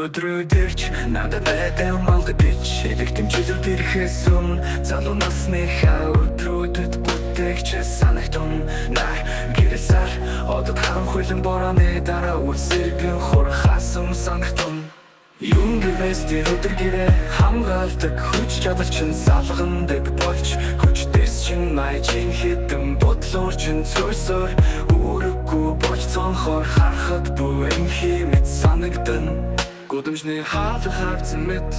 өдрүүдэрч надад байдаг малгай бич элэг дэмжил дэрхэс юм залуу насныхаа өдрүүдэд бүтээгч санагтун на гэрэлсар одод ханхуйлан борооны дараа үлсэргэн хурхасан санагтун Юм гэвэстэр өдөр гэрэ хамгаалдаг хүч чадал чин салгандаг болж хүч дэс чин майчин хитэн бодлоор чин цөсөр үүрэггүй болж цонхоор харахад бүэн химэт санагдан Гудамжны хаалга хавцсан мэт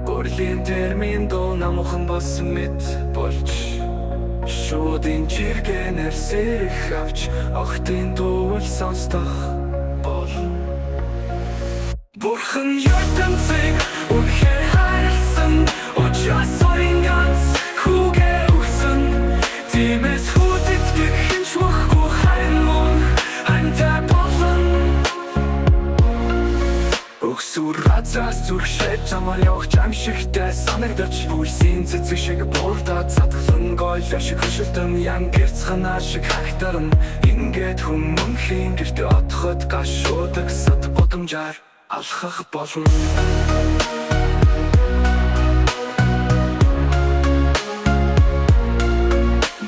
Гурлийн термин доо намухан болсон мэт болж Шуудын чиргэнэр сэрэх авч Охтын дуул сонсдох бол Бурхан ертөнцийг үнэхээр хайрласан Учраас орын ганц хүүгээ өгсөн Тиймээс хүүдэдгэх хинч мөхгүй харин мөн Хантай болон Өгсүр разаас зүрхшээд чамаар явах амшигтай санагдаж Үлсийн цэцэг шиг буурдаад задгалан гойлоо шиг хөшөлтөн Ян гэрцханаа шиг хахтарн Ингээд хүн мөнхийн гэртэ отоход гашуудаг сад бодомжаар Алхах болно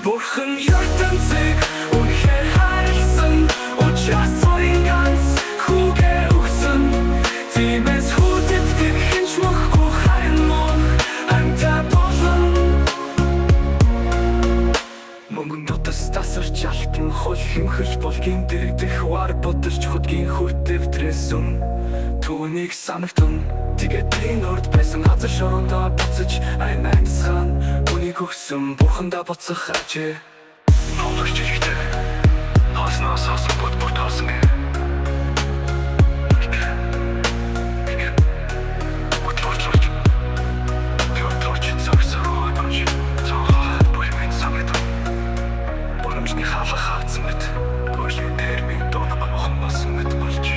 Бурхан ертөнцийг үнэхээр хайрласан Учраас орын ганц хүүгээ өгсөн Тиймээс хүүдэдгэх хинч мөхгүй харин мөн Хантай болон Мөнгөн дотас тасарч алтан хол хэмхэрч болгын дэрэгдэх Вар бодорч хөдгийн хүртэвтрээсүн Түүнийг санагтун Тэгээд энэ урд байсан хазар шорондоо буцаж Айн амьсгаан Үнийг өгсөн бурхандаа буцах ачээ Нолгч ихтэй Хооснаас хоосон бүт хоосон Бүтлорч Тёрторч цагсаа хооч Цаохаа бүхмэн санагтун Боромжны хаалга хаацсан мэт Гурлийн термин доона бамахан болсон мэт болж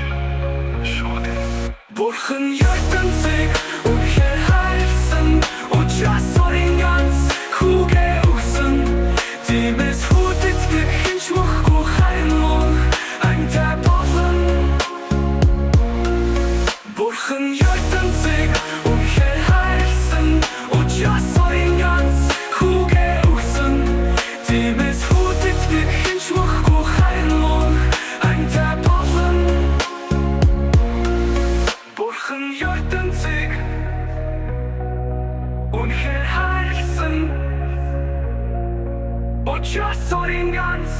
Бурхан ертөнцийг үнэхээр хайрласан Учраас орын ганц хүүгээ өгсөн Тиймээс хүүдэдгэх хинч мөхгүй харин мөн Хантай болон Бурхан ертөнцийг үнэхээр хайрласан Учраас орын ганц хүүгээ өгсөн Тиймээс хүүдэдгэх хинч мөхгүй харин мөн Хантай болон Бурхан ертөнцийг үнэхээр хайрласан Учраас орын ганц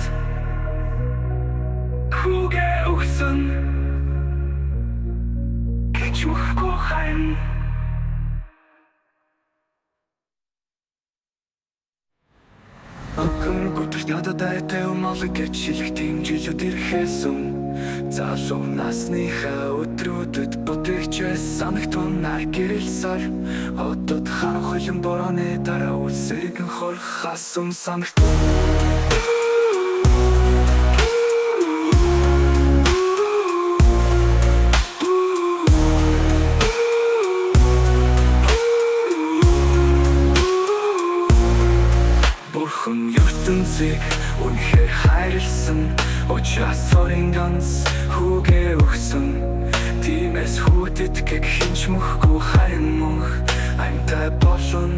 хүүгээ өгсөн Хинч мөхгүй харин Охин гүтэрч надад айтай умалаг гэж шилэх дэмжилүүд ирэхээсүн Залуу насныхаа өдрүүдэд бүтээгч санагтун нар гэрэлсар Одод ханхуйлан борооны дараа үлсэргэн хурхасан санагтун Бурхан ертөнцийг үнэхээр хайрласан Учраас орын ганц хүүгээ өгсөн Тиймээс хүүдэдгэх хинч мөхгүй харин мөн Хантай болон